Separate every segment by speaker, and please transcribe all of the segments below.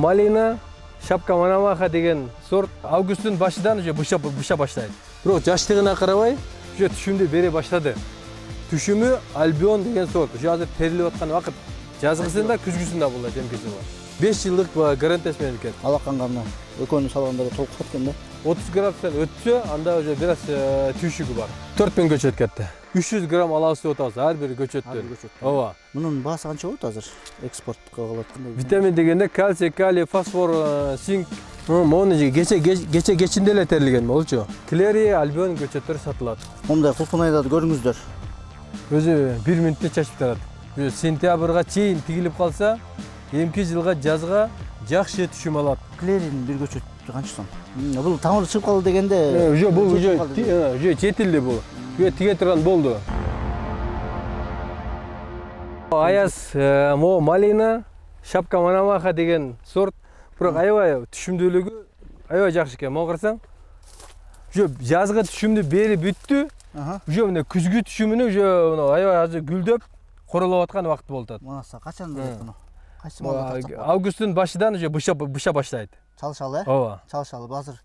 Speaker 1: Малина, шапка Манамаха деген сорт августтун башынан уже быша баштайт. Бирок жаштыгына карабай, уже түшүмдү бере баштады. Түшүмү Альбион деген сорт. Уже азыр терилип аткан вакыт. Жазгысында, күзгүсүндө болот эмкеси бар. 5 жылдык гарантиясы менен экен.
Speaker 2: Алаканга мына экөөнү салганда толук кеткен да.
Speaker 1: 30 градустан өтсө, анда уже бир аз түйшүгү бар. 4000 көчөт кетти. 300 грамм алабыз деп атабыз ар бир көчөттөн. Ооба.
Speaker 2: Мунун баасы канча болот азыр экспортко кылып аткандай?
Speaker 1: Витамин дегенде кальций, калий, фосфор, цинк, мону кечинде эле терилген болчу. Клери, Альбион көчөттөр сатылат.
Speaker 2: Мондай кулпунайды көрүңүздөр.
Speaker 1: Өзү 1 мүнөттө чачып турат. Сентябрга чейин тигилип калса, эмки жылга жазга жакшы түшүм алат.
Speaker 2: Клеринин бир көчөт канча сом? Бул тамыры чыгып калды дегенде.
Speaker 1: Бул жетилди бул. Тиге турган болду. Аяз Малина, шапка Манамаха деген сорт. Бирок аябай түшүмдүүлүгү аябай жакшы экен. Мону карасаң, жазга түшүмдү бери бүттү. Уже мына күзгү түшүмүнү уже аябай азыр гүлдөп, королоп аткан убакыт болуп атат.
Speaker 2: Манаса качан берет муну? Кайсы маалда?
Speaker 1: Августтун башынан уже быша баштайт.
Speaker 2: Чалышалы, э?
Speaker 1: Ооба.
Speaker 2: Чалышалы. Азыр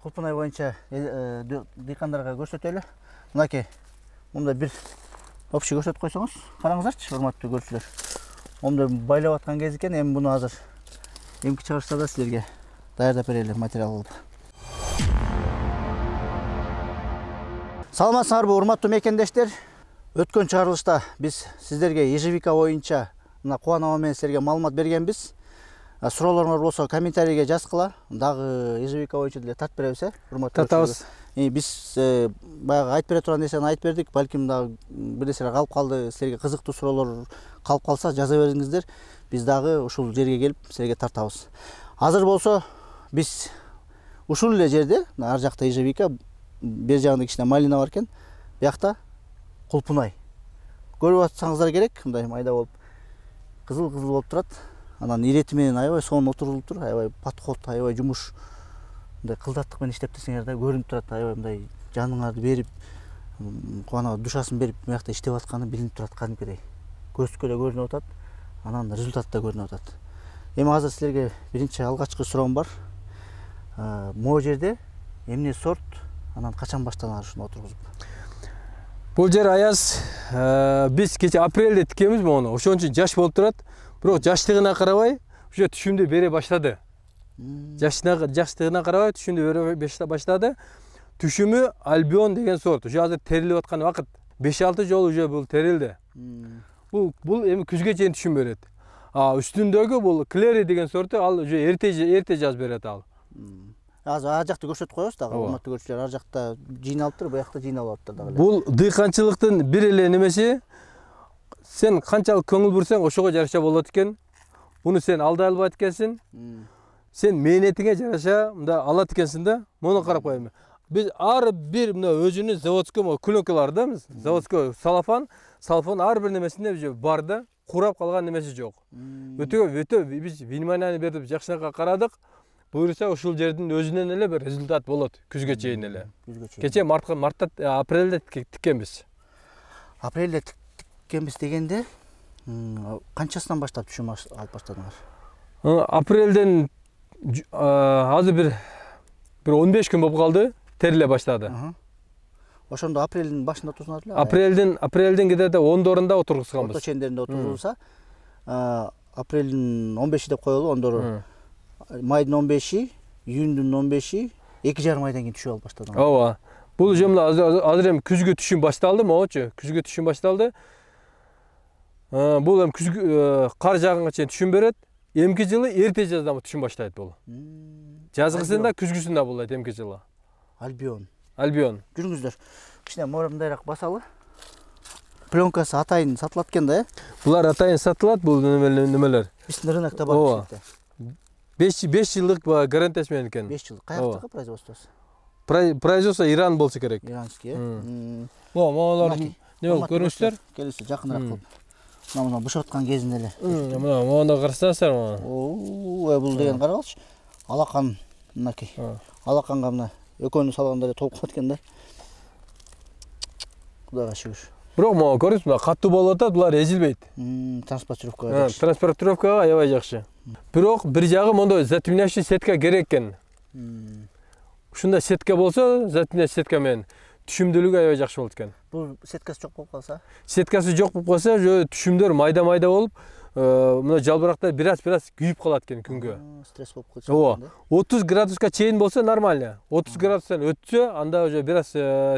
Speaker 2: Кулпунай боюнча дыйкандарга көрсөтөлү. Мынакей, мында бир общий көрсөтүп койсоңуз, караңыздарчы, урматтуу көрүүчүлөр. Момда байлап аткан кез экен, эми буну азыр эмки чыгарышта да силерге даярдап берели материал кылып. Саламатсыңарбы, урматтуу мекендештер? Өткөн чыгарылышта биз сиздерге ежевика боюнча мына кубанова менен силерге маалымат бергенбиз. Суроолоруңар болсо комментарийге жазгыла. Дагы ежевика боюнча деле тартып беребиз, э? Урматтуу
Speaker 1: тартабыз.
Speaker 2: Биз баягы айтып бере турган нерсени айтып бердик. Балким дагы бир нерселер калып калды, силерге кызыктуу суроолор калып калса жаза бериңиздер. Биз дагы ушул жерге келип силерге тартабыз. Азыр болсо биз ушул эле жерде, ар жакта ежевика, бер жагында кичине малина бар экен. Биякта Кулпунай. Көрүп атсаңыздар керек, мындай майда болуп, кызыл-кызыл болуп турат. Анан ирети менен аябай сонун отурулуп тур, аябай подход, аябай жумуш. Мындай кылдаттык менен иштеп десеңер да көрүнүп турат, аябай мындай жаныңарды берип, кубанага душасын берип, биякта иштеп атканы билинип турат кадимкидей. Көзгө эле көрүнүп атат, анан результат да көрүнүп атат. Эми азыр силерге биринчи алгачкы суроом бар. Могу жерде эмне сорт, анан качан баштанар ушуну отургузуп?
Speaker 1: Бул жер аяз биз кече апрелде тикебиз мону. Ошон үчүн жаш болуп турат. Бирок жаштыгына карабай, уже түшүмдү бере баштады. Жаштыгына карабай түшүмдү бере баштады. Түшүмү Альбион деген сорт. Уже азыр терилип аткан вакыт. 5-6 жолу уже бул терилди. Бул эми күзгө чейин түшүм берет. Үстүндөгү бул Клери деген сорту, ал уже эрте жаз берет ал.
Speaker 2: Азыр ар жакты көрсөтүп коебуз дагы, урматтуу көрүүчүлөр, ар жакта жыйналыптыр, буякта жыйналып атыптыр дагы.
Speaker 1: Бул дыйканчылыктын бир эле немеси, сен канчалык көңүл бурсаң, ошого жараша болот экен. Буну сен алдай албайт экенсиң. Сен менетиңе жараша мында алат экенсиң да. Муну карап коеюн. Биз ар бир мына өзүнүн заводской клёнкалар да, заводской салфан ар бир немесинде уже бар да, курап калган немеси жок. Өтө биз внимание берип жакшыраак карадык. Буюрса ушул жердин өзүнөн эле бир результат болот күзгө чейин эле. Кече мартта апрелде тиккенбиз.
Speaker 2: Апрелде тиккенбиз дегенде канчасынан баштап түшүм алып баштадыңар?
Speaker 1: Апрелден азыр бир 15 күн болуп калды, териле баштады.
Speaker 2: Ошондо апрелдин башында отурсуңар эле?
Speaker 1: Апрелдин кедеде 10-дорунда отургузганбыз.
Speaker 2: Орто чендеринде отурулса, апрелдин 15 деп коелу, ондору майдын 15-и, июндун 15-и, 2,5 айдан кийин түшүп алып баштадыңар.
Speaker 1: Ооба. Бул жомла азыр эми күзгө түшүм башталды, могучу. Күзгө түшүм башталды. Бул эми күзгө кар жааганга чейин түшүм берет. Эмки жылы эрте жазда түшүм баштайт бул. Жазгысында, күзгүсүндө болот эмки жылы.
Speaker 2: Альбион.
Speaker 1: Жүрүңүздөр.
Speaker 2: Кичине мындайраак басалы. Пленкасы атайын сатылат экен да, э?
Speaker 1: Булар атайын сатылат, бул немелер.
Speaker 2: Биздин рынокто бар.
Speaker 1: 5 жылдык гарантиясы менен экен.
Speaker 2: 5 жыл. Каяктагы производствосу?
Speaker 1: Производство Иран болсо керек.
Speaker 2: Иранский, э?
Speaker 1: Могулар неме көрүңүздөр?
Speaker 2: Келиңиздер, жакыныраак кылып. Мына бышып аткан кезинде эле.
Speaker 1: Мына мону карасаңыздар, мына.
Speaker 2: Бул деген карабалчы. Алакан мынакей. Алаканга мына экөөнү салганда эле толуп калат экен да. Кудайга шүгүр.
Speaker 1: Бирок могу көрүңүз, мына каттуу болуп атат, булар эзилбейт.
Speaker 2: Транспортировкага.
Speaker 1: Транспортировкага аябай жакшы. Бирок бир жагы мондой затемняющий сетка керек экен. Ушундай сетка болсо, затемняющий сетка менен түшүмдүүлүгү аябай жакшы болот экен.
Speaker 2: Бул сеткасы жок болуп калса?
Speaker 1: Сеткасы жок болуп калса, түшүмдөр майда-майда болуп, мына жалбырактар бир-аз күйүп калат экен күнгө.
Speaker 2: Стресс болуп калат.
Speaker 1: Ооба. 30 градуска чейин болсо нормально. 30 градустан өтсө, анда уже бир-аз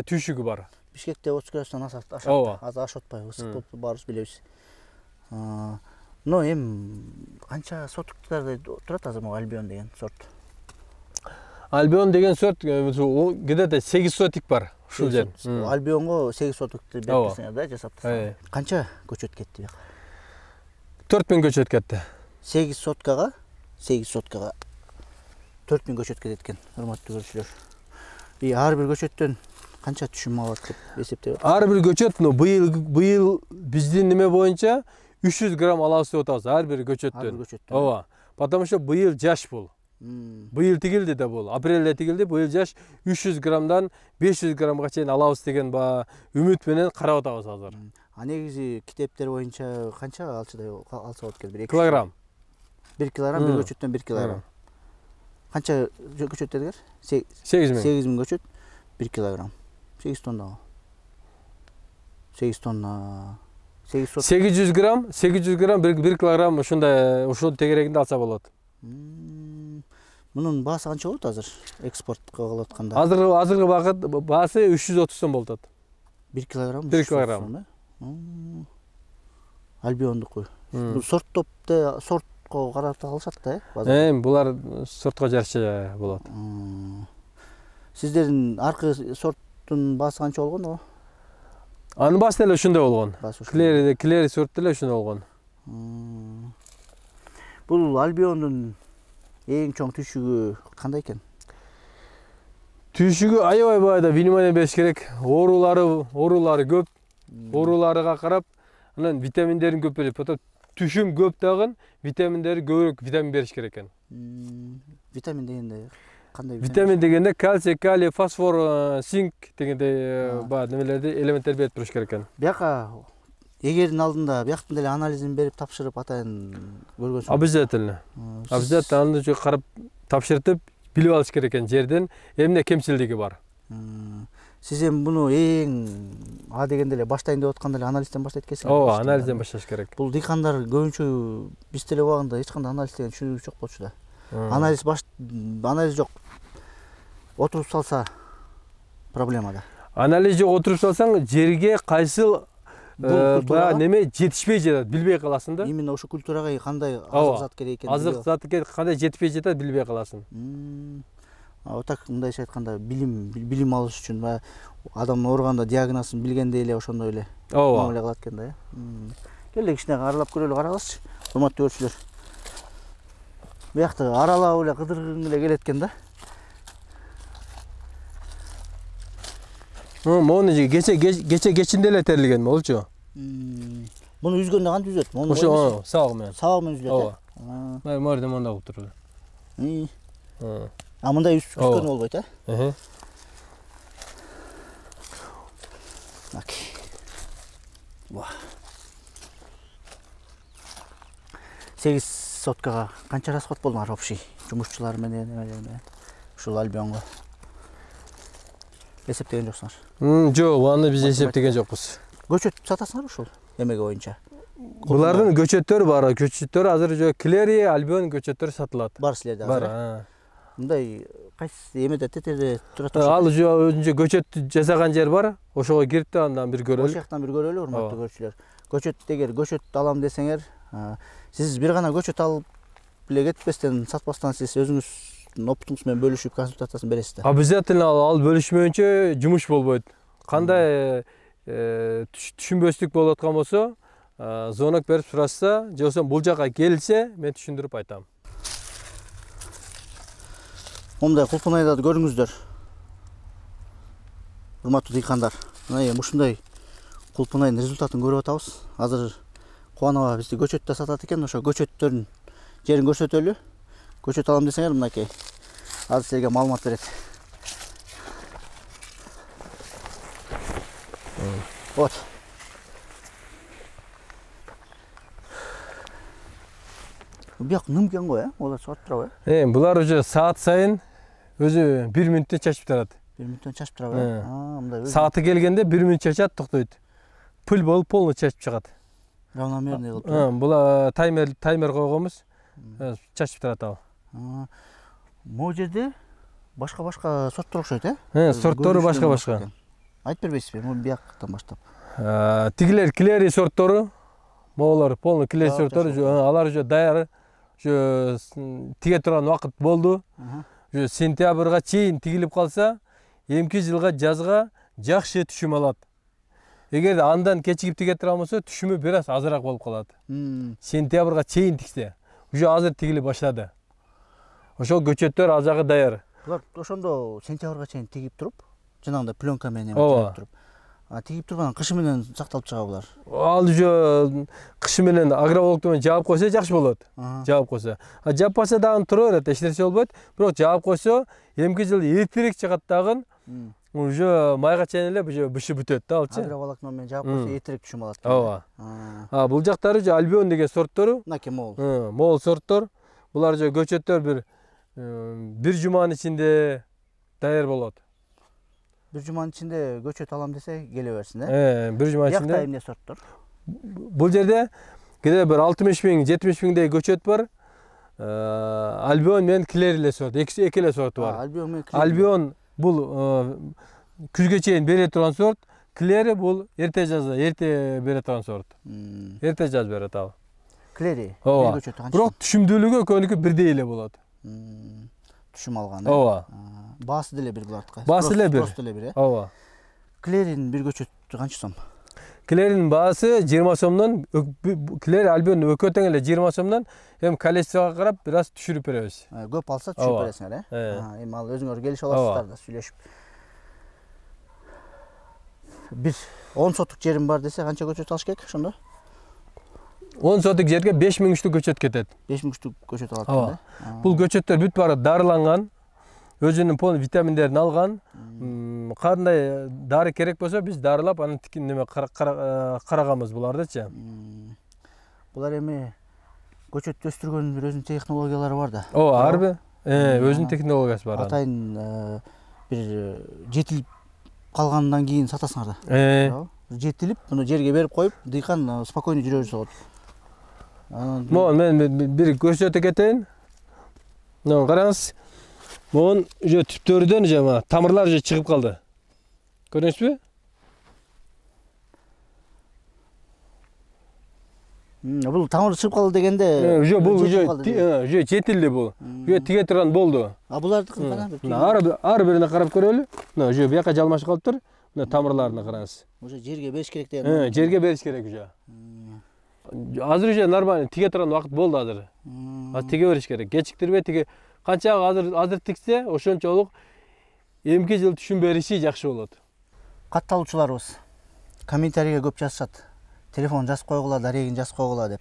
Speaker 1: түйшүгү бар.
Speaker 2: Бишкекте 30 градустан ашат.
Speaker 1: Ооба.
Speaker 2: Азыр ашып атпайбы? Ысык болуп баарыбыз билебиз. Но канча сотуктарда турат азыр могу Альбион деген сорт?
Speaker 1: Альбион деген сорт где-то 8 сотик бар. Ушул жер.
Speaker 2: Альбионго 8 сотукту берип берсеңер да, жасап турсаңар. Канча көчөт кетти бияка?
Speaker 1: 4000 көчөт кетти.
Speaker 2: 8 соткага 4000 көчөт кетет экен, урматтуу көрүүчүлөр. Ар бир көчөттөн канча түшүм алат деп эсептеп атат?
Speaker 1: Ар бир көчөт быйыл биздин неме боюнча 300 грамм алабыз деп атабыз ар бир көчөттөн. Ооба. Потому что быйыл жаш бул. Быйыл тигилди да бул. Апрелде тигилди, быйыл жаш 300 граммдан 500 граммга чейин алабыз деген үмүт менен карап атабыз азыр.
Speaker 2: Негизи китептер боюнча канча алса болот экен?
Speaker 1: 1 килограмм.
Speaker 2: 1 килограмм, бир көчөттөн 1 килограмм. Канча көчөт дедиңер?
Speaker 1: 8000.
Speaker 2: 8000 көчөт 1 килограмм. 8 тонна. 8 тонна.
Speaker 1: 800 грамм 1 килограмм ушул тегерегинде алса болот.
Speaker 2: Мунун баасы канча болот азыр экспортко кылып атканда?
Speaker 1: Азыркы багыт баасы 330 сом болот.
Speaker 2: 1 килограмм?
Speaker 1: 1 килограмм.
Speaker 2: Альбиондуку. Бул сортко карап алышат да,
Speaker 1: булар сортко жараша болот.
Speaker 2: Сиздердин аркы сорттун баасы канча болгон?
Speaker 1: Анын баасы деле ушундай болгон. Клери сорт деле ушундай болгон.
Speaker 2: Бул Альбиондун эң чоң түйшүгү кандай экен?
Speaker 1: Түйшүгү аябай байда внимание бериш керек. Оорулары көп. Ооруларга карап, анан витаминдерин көп берет. Түшүм көп дагы витаминдери көбүрөөк витамин бериш керек экен.
Speaker 2: Витамин дегенде кандай витамин?
Speaker 1: Витамин дегенде кальций, калий, фосфор, цинк дегендей немелерди элементтер берип туруш керек экен.
Speaker 2: Бияка эгердин алдында бияктын деле анализин берип тапшырып атайын көргөнсүң?
Speaker 1: Обязательно. Обязательно аны карап тапшыртып билип алыш керек экен жерден эмне кемчилдиги бар.
Speaker 2: Сиз буну эң дегенде эле баштайын деп атканда эле анализден баштайт экенсиз?
Speaker 1: Ооба, анализден башташ керек.
Speaker 2: Бул дыйкандар көбүнчө биз деле убагында эч кандай анализ деген түшүнүгүбүз жок болчу да. Анализ жок. Отуруп салса проблема да.
Speaker 1: Анализ жок отуруп салсаң жерге кайсыл неме жетишпей жатат, билбей каласың да.
Speaker 2: Именно ошо культурага кандай азык зат керек экенин.
Speaker 1: Азык зат кандай жетпей жатат, билбей каласың.
Speaker 2: Так мындайча айтканда билим алыш үчүн адам ооруганда диагнозун билгендей эле ошондой эле мамиле кылат экен да. Келе кичине аралап көрөлү, карабызчы. Урматтуу көрүүчүлөр. Биякты аралап эле кыдыргың эле келет экен да.
Speaker 1: Мону кечинде эле терилген болчу.
Speaker 2: Муну үзгөндө кантип үзөт?
Speaker 1: Ошо сабак менен.
Speaker 2: Сабак менен үзүлөт.
Speaker 1: Ооба. Морда монда кылып турду.
Speaker 2: Мындай үзгөн болбойт, Ва. 8 соткага канча расход болдуңар общий жумушчулар менен ушул Альбионго? Эсептеген жоксуңар?
Speaker 1: Жок, аны биз эсептеген жокпуз.
Speaker 2: Көчөт сатасыңар ушул эмеге боюнча?
Speaker 1: Булардын көчөттөрү бар. Көчөттөр азыр жок Клери, Альбион көчөттөрү сатылат.
Speaker 2: Бар силерде азыр?
Speaker 1: Бар.
Speaker 2: Мындай кайсы эмеде тетерде турат?
Speaker 1: Ал өзүнчө көчөт жасаган жер бар. Ошого кирип да андан бир көрөлү.
Speaker 2: Ошол жактан бир көрөлү, урматтуу көрүүчүлөр. Көчөт алам десеңер, сиз бир гана көчөт алып эле кетпестен, сатпастан сиз өзүңүздүн опытуңуз менен бөлүшүп консультациясын бересиз да.
Speaker 1: Обязательно ал бөлүшмөйүнчө жумуш болбойт. Кандай түшүнбөстүк болуп аткан болсо, звонок берип сурашса, же болбосо бул жака келсе, мен түшүндүрүп айтам.
Speaker 2: Мындай кулпунайды көрүңүздөр. Урматтуу дыйкандар, мына ушундай кулпунайдын результатын көрүп атабыз. Азыр Кубанова бизди көчөт да сатат экен. Ошо көчөттөрдүн жерин көрсөтөлү. Көчөт алам десеңер, мынакей. Азыр силерге маалымат берет. Вот. Бияк ным экен го, Олар чыгып турабы?
Speaker 1: Булар уже саат сайын өзү 1 мүнөттө чачып турат.
Speaker 2: 1 мүнөттөн чачып турабы? Мындай
Speaker 1: Сааты келгенде 1 мүнөт чачат, токтойт. Пыл болуп полный чачып чыгат.
Speaker 2: равномерный кылып.
Speaker 1: Була таймер койгонбуз. Чачып турат ал.
Speaker 2: Могу жерде башка сорттор окшойт,
Speaker 1: Сорттору башка.
Speaker 2: Айтып бербейсизби? Муну бияктан баштап.
Speaker 1: Тигилер клери сорттору, моолор полный клери сорттору, алар уже даяр, уже тиге турган убакыт болду. Уже сентябрга чейин тигилип калса, эмки жылга жазга жакшы түшүм алат. Эгер андан кечигип тиге турган болсо, түшүмү бир аз азыраак болуп калат. Сентябрга чейин тиксе, уже азыр тигилип баштады. Ошол көчөттөр азагы даяр.
Speaker 2: Булар ошондо сентябрга чейин тигип туруп, жанагындай пленка менен жаап туруп. Тигип турган кышы менен сакталып чыга булар.
Speaker 1: Ал уже кышы менен агроволокто менен жаап койсо жакшы болот. Жаап койсо. Жаппаса дагы тура берет, эч нерсе болбойт. Бирок жаап койсо, эмки жыл эртерээк чыгат дагы. Уже майга чейин эле уже бышы бүтөт да алчы.
Speaker 2: Агроволокно менен жаап койсо эртерээк түшүм алат.
Speaker 1: Ооба. Бул жактары же Альбион деген сорттору.
Speaker 2: Мынакей мол.
Speaker 1: Мол сорттор. Булар же көчөттөр бир жуманын ичинде даяр болот.
Speaker 2: Бир жуманын ичинде көчөт алам десе келе берсин,
Speaker 1: бир жуманын ичинде.
Speaker 2: Биякта эмне сорттор?
Speaker 1: Бул жерде кеде бир 60 миң, 70 миңдей көчөт бар. Альбион менен Клери сорт, эки эле сорту бар.
Speaker 2: Альбион менен Клери.
Speaker 1: Альбион бул күзгө чейин бере турган сорт, Клери бул эрте жазда, эрте бере турган сорт. Эрте жаз берет ал.
Speaker 2: Клери.
Speaker 1: Ооба. Бирок түшүмдүүлүгү экөөнүкү бирдей эле болот.
Speaker 2: Түшүм алган,
Speaker 1: Ооба.
Speaker 2: Баасы деле бир булардыкы.
Speaker 1: Баасы эле бир.
Speaker 2: Просто эле бир,
Speaker 1: Ооба.
Speaker 2: Клеринин бир көчөтү канча сом?
Speaker 1: Клеринин баасы 20 сомдон, Клери Альбион экөө тең эле 20 сомдон, эми количествого карап бир аз түшүрүп беребиз.
Speaker 2: Көп алса түшүрүп бересиңер, Эми ал өзүңөр келише аласыздар да сүйлөшүп. Бир 10 сотук жерим бар десе канча көчөт алыш керек ошондо?
Speaker 1: 10 сотук жерге 5000 штук көчөт кетет.
Speaker 2: 5000 штук көчөт алат да.
Speaker 1: Бул көчөттөр бүт баары дарыланган, өзүнүн полный витаминдерин алган. Кандай дары керек болсо биз дарылап анын неме караганбыз булардычы.
Speaker 2: Булар эми көчөт өстүргөндүн бир өзүнүн технологиялары бар да.
Speaker 1: Ар бир өзүнүн технологиясы бар.
Speaker 2: Атайын бир жетилип калгандан кийин сатасыңар да. Жетилип, муну жерге берип коюп, дыйкан спокойно жүрө берсе болот.
Speaker 1: Мен бир көрсөтө кетейин. Мына караңыз. Могун уже түптөрүдөн жана тамырлар уже чыгып калды. Көрүңүзбү?
Speaker 2: Бул тамыр чыгып калды дегенде,
Speaker 1: уже бул уже жетилди бул. Уже тиге турган болду.
Speaker 2: Булардыкын кана?
Speaker 1: Ар бирине карап көрөлү. Мына уже бияка жалмашып калыптыр. Мына тамырларына караңыз.
Speaker 2: Уже жерге бериш керек деген.
Speaker 1: Жерге бериш керек уже. Азыр уже нормально тиге турган убакыт болду азыр. Азыр тиге бериш керек. Кечиктирбей тиге канча азыр тиксе, ошончолук эмки жыл түшүм бериши жакшы болот.
Speaker 2: Катталуучуларыбыз комментарийге көп жазышат. Телефон жазып койгула, дарегин жазып койгула деп.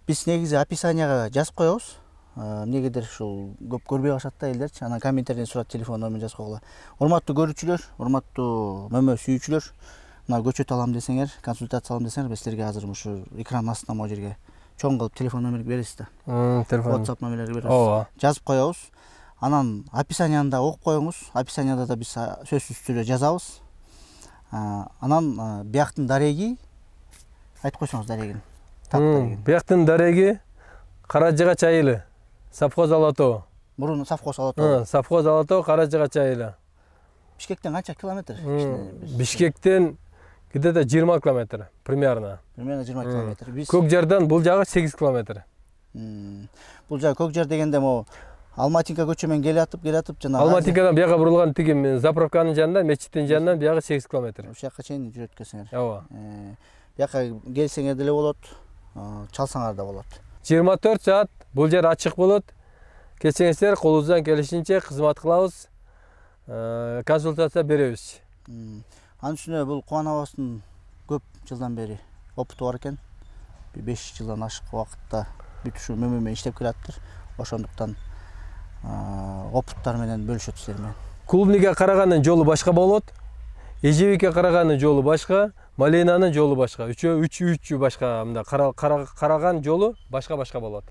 Speaker 2: Биз негизи описанияга жазып коебуз. Эмнегедир ушул көп көрбөй калышат да элдерчи. Анан комментарийден сурат, телефон номерин жазып койгула. Урматтуу көрүүчүлөр, урматтуу мөмө сүйүүчүлөр, мына көчөт алам десеңер, консультация алам десеңер, биз силерге азыр ушу экрандын астына могу жерге чоң кылып телефон номерин бересиз да.
Speaker 1: Телефон.
Speaker 2: WhatsApp номерлерди беребиз. Жазып коебуз. Анан описанияны да окуп коюңуз. Описанияда да биз сөзсүз түрдө жазабыз. Анан бияктын дареги айтып койсоңуз дарегин.
Speaker 1: Бияктын дареги Каражыгач айылы. Совхоз Алатоо.
Speaker 2: Мурун совхоз Алатоо.
Speaker 1: Совхоз Алатоо, Каражыгач айылы.
Speaker 2: Бишкектен канча километр?
Speaker 1: Бишкектен где-то 20 километр примерно.
Speaker 2: Примерно 20 километр.
Speaker 1: Көкжардан бул жагы 8 километр.
Speaker 2: Бул жагы Көкжар дегенде могу Алматинка көчө менен келатып жана
Speaker 1: Алматинкадан бияга бурулган тиги заправканын жанында, мечиттин жанынан бияга 8 километр.
Speaker 2: Ошол жака чейин жүрөт экенсиңер.
Speaker 1: Ооба.
Speaker 2: Бияка келсеңер деле болот, чалсаңар да болот.
Speaker 1: 24 саат бул жер ачык болот. Келсеңиздер колубуздан келишинче кызмат кылабыз. Консультация беребиз.
Speaker 2: Анын үстүнө бул Кубанабыздын көп жылдан бери опыту бар экен. 5 жылдан ашык убакытта бүт ушу мөмө менен иштеп келатыптыр. Ошондуктан опыттар менен бөлүшөт силер менен.
Speaker 1: Клубниге караганын жолу башка болот. Эжебикке караганын жолу башка. Малинанын жолу башка, үчөө башка, мында караган жолу башка болот.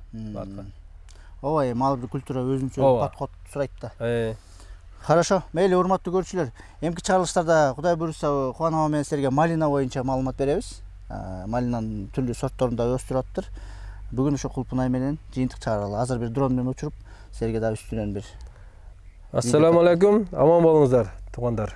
Speaker 2: Ооба, мал культура өзүнчө подход сурайт да. Хорошо, мейли урматтуу көрүүчүлөр. Эмки чыгарылыштарда Кудай буйрса Кубанова менен силерге малина боюнча маалымат беребиз. Малинанын түрлүү сортторун да өстүрүп атыптыр. Бүгүн ошо Кулпунай менен жыйынтык чыгаралы. Азыр бир дрон менен учуруп, силерге да үстүнөн бир.
Speaker 1: Ассаламу алейкум, аман болуңуздар, туугандар.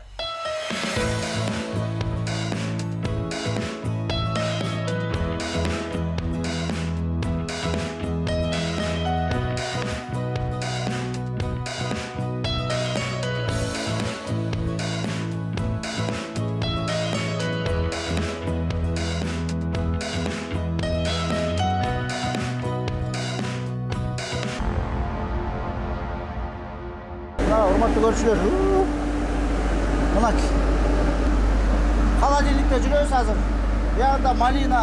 Speaker 2: Урматтуу көрүүчүлөр, мынакей холодильникте жүрөбүз азыр. Биягында малина,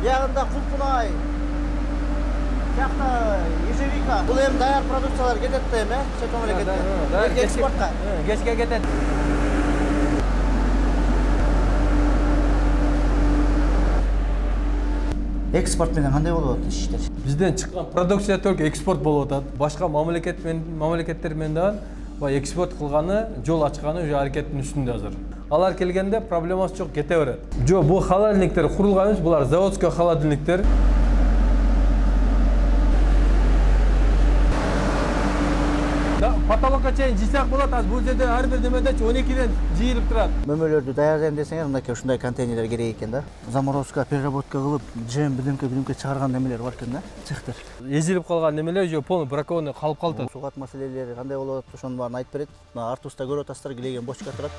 Speaker 2: биягында Кулпунай, биякта ежевика. Бул эми даяр продукциялар кетет да эми, чет мамлекетке. Экспортко.
Speaker 1: Кечке кетет.
Speaker 2: Экспорт менен кандай болуп атат иштер?
Speaker 1: Бизден чыккан продукция только экспорт болуп атат. Башка мамлекеттер менен дагы экспорт кылганы, жол ачканы уже аракеттин үстүндө азыр. Алар келгенде проблемасы жок, кете берет. Жок, бул холодильниктер курулган эмес, булар заводской холодильниктер. Потолокко чейин жыйсак болот, азыр бул жерде ар бир немедечи 12ден жыйылып турат.
Speaker 2: Мөмөлөрдү даярдайм десеңер, мынакей ушундай контейнерлер керек экен да. Заморозка, переработка кылып, жем бирдемке чыгарган немелер бар экен да, цехтер.
Speaker 1: Езилип калган немелер же полный бракованный калып калат.
Speaker 2: Сугат маселелери кандай болуп атат, ошонун баарын айтып берет. Мына артыбызда көрүп атасыздар, килеген бочка турат.